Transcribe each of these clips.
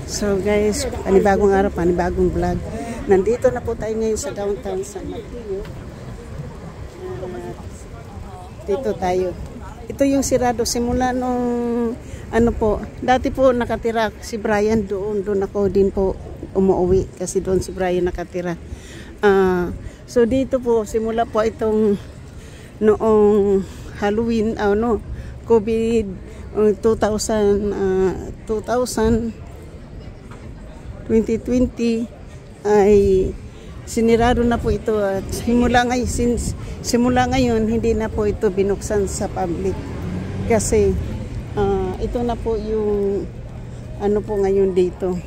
So guys, panibagong araw, panibagong vlog. Nandito na po tayo ngayon sa downtown San Mateo. Dito tayo. Ito yung sirado simula nung ano po, dati po nakatira si Brian doon ako din po umuwi kasi doon si Brian nakatira. So dito po simula po itong noong Halloween, COVID 2020 ay sinirado na po ito at simula ngayon hindi na po ito binuksan sa public kasi ito na po yung ano po ngayon dito.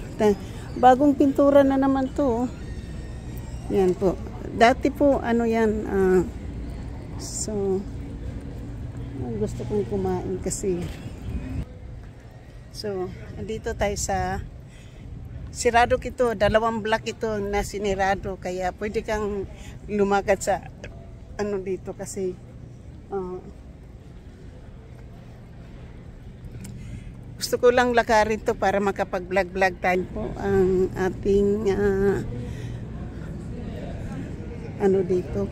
Bagong pintura na naman to. Yan po. Dati po ano yan so gusto kong kumain kasi. So andito tayo sa sirado ito, 2 block ito na sinirado kaya pwede kang lumakad sa ano dito kasi gusto ko lang lakarin to para makapag-vlog tayo po ang ating ano dito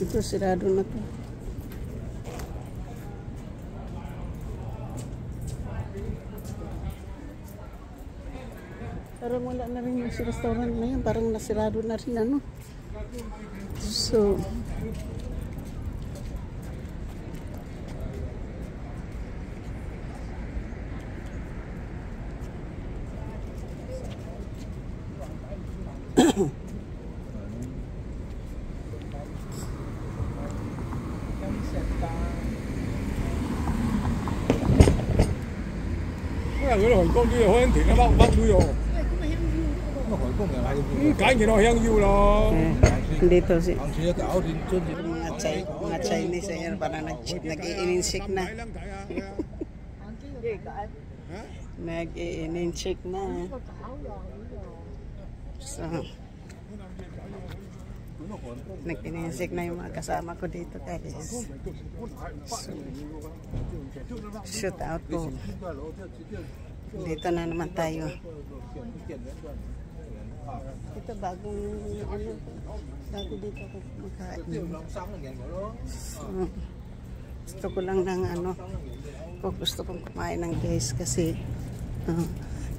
ito sirado na to. Parang wala na rin yung restaurant na yan. Parang nasirado na rin ano. So嗰啲韓國啲海欣田啊，北都有。咁韓國人係揀完落香腰咯。dito si mga Chinese ayan parang nag-i-insik na. Nag-i-insik na. So nag-i-insik na yung mga kasama ko dito guys. So, shoot out po. Dito na naman tayo. Ito bagong ano, bago dito ako makain. So, gusto ko lang ng ano, gusto kong kumain ng guys kasi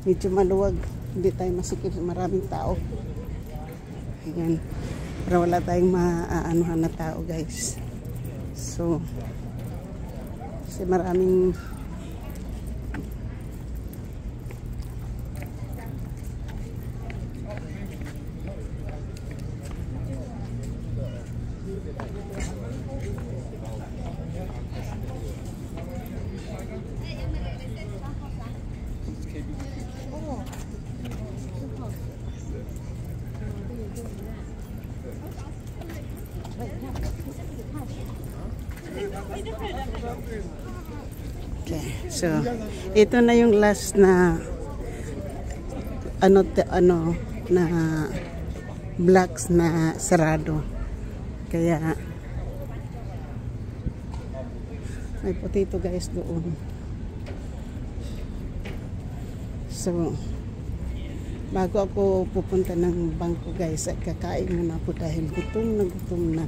medyo maluwag, hindi tayo masikip, maraming tao. Ayan, para wala tayong maanuhan na tao guys. So kasi maraming okay, so ito na yung last na ano na blocks na sarado kaya may potato guys doon. So bago ako pupunta ng bangko guys at kakain muna po dahil gutom na.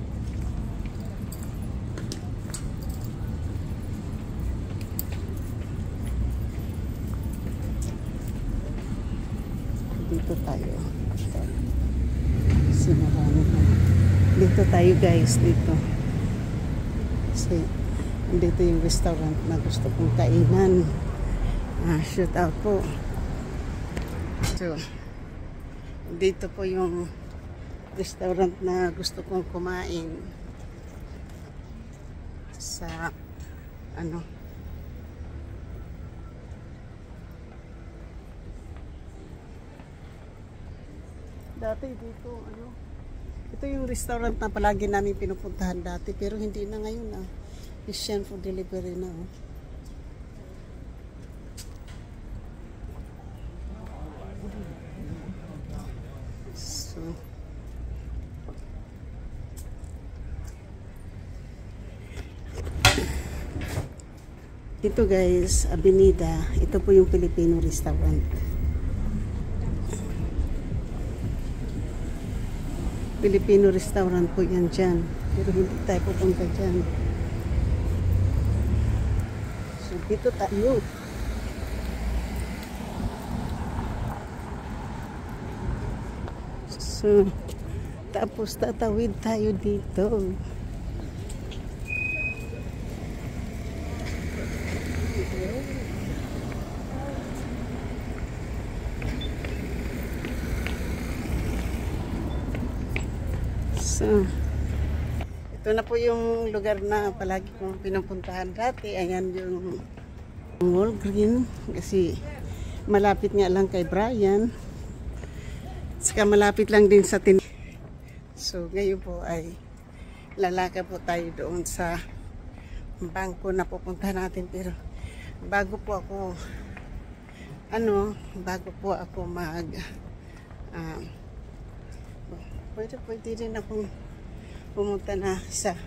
Dito tayo. Dito tayo guys, dito. Kasi dito yung restaurant na gusto kong kainan. Shoot out po. So, dito po yung restaurant na gusto kong kumain. Sa ano dati dito ito yung restaurant na palagi namin pinupuntahan dati pero hindi na ngayon Asian food delivery na so Ito guys, Avenida. Ito po yung Filipino restaurant. Filipino restaurant po yan dyan. Pero hindi tayo pupunta dyan. So, dito tayo. So, tapos tatawid tayo dito. So, ito na po yung lugar na palagi kong pinupuntahan dati. Ayan yung Walgreen kasi malapit nga lang kay Brian. Saka malapit lang din sa tin. So, ngayon po ay lalakad po tayo doon sa bangko na pupunta natin. Pero bago po ako pwede rin akong pumunta na sa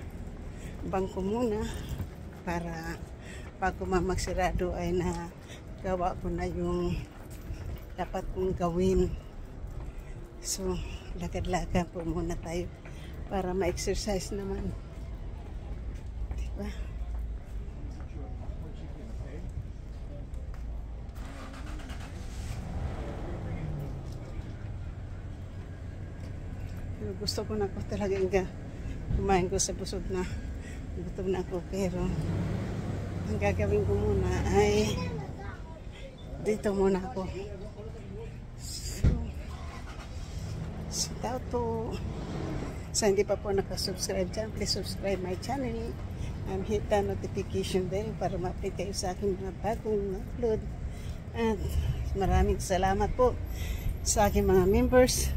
bangko muna para bago magsirado ay nagawa ko na yung dapat kong gawin. So, lakad-lakad po muna tayo para ma-exercise naman. Diba? Gusto ko na po talaga kumain ko sa busog na gutom na ako, pero ang gagawin ko muna ay dito muna ako. So daw to sa hindi pa po nakasubscribe dyan, please subscribe my channel and hit the notification bell para ma-update kayo sa aking mga bagong upload. At maraming salamat po sa aking mga members,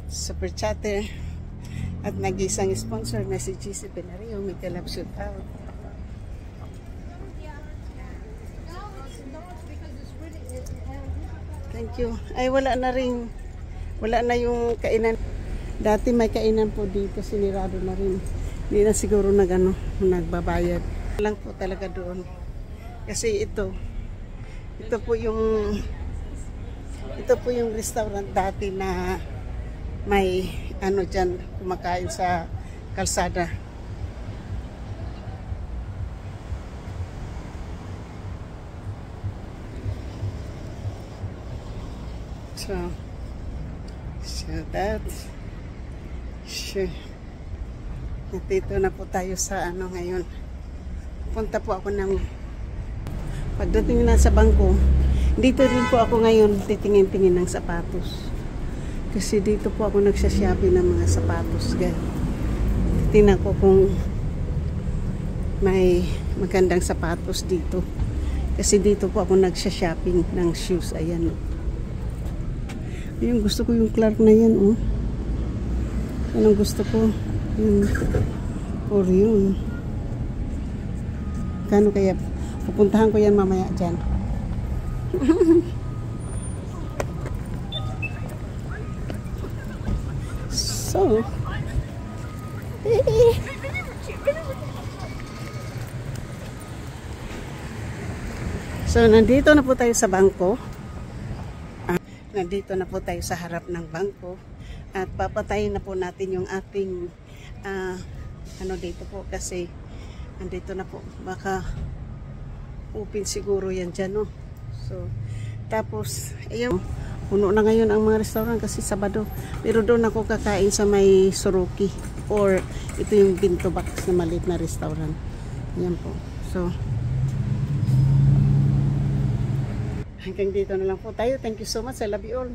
super chatter, at nag-isang sponsor na si GC Penario. May kalab shoot out. Thank you. Ay, wala na yung kainan. Dati may kainan po dito, sinirado na rin. Hindi na siguro nagbabayad. Lang po talaga doon. Kasi ito po yung restaurant dati na may dyan kumakain sa kalsada. So that's dito na po tayo sa ngayon. Punta po ako ng pagdating na sa bangko. Dito rin po ako ngayon titingin-tingin ng sapatos. Kasi dito po ako nagsashopping ng mga sapatos. Tingnan ko kung may magandang sapatos dito. Kasi dito po ako nagsashopping ng shoes. Ayan. Yung gusto ko yung Clark na yan. Oh. Anong gusto ko? Yung Orion. Kano kaya? Pupuntahan ko yan mamaya dyan. So, nandito na po tayo sa bangko. Nandito na po tayo sa harap ng bangko. At papatayin na po natin yung ating dito po kasi nandito na po. Baka open siguro yan dyan, no? So, tapos, ayun. Puno na ngayon ang mga restaurant kasi Sabado. Pero doon ako kakain sa may Soroki. Or ito yung Binto Box na maliit na restaurant. Yan po. So, hanggang dito na lang po tayo. Thank you so much. I love you all.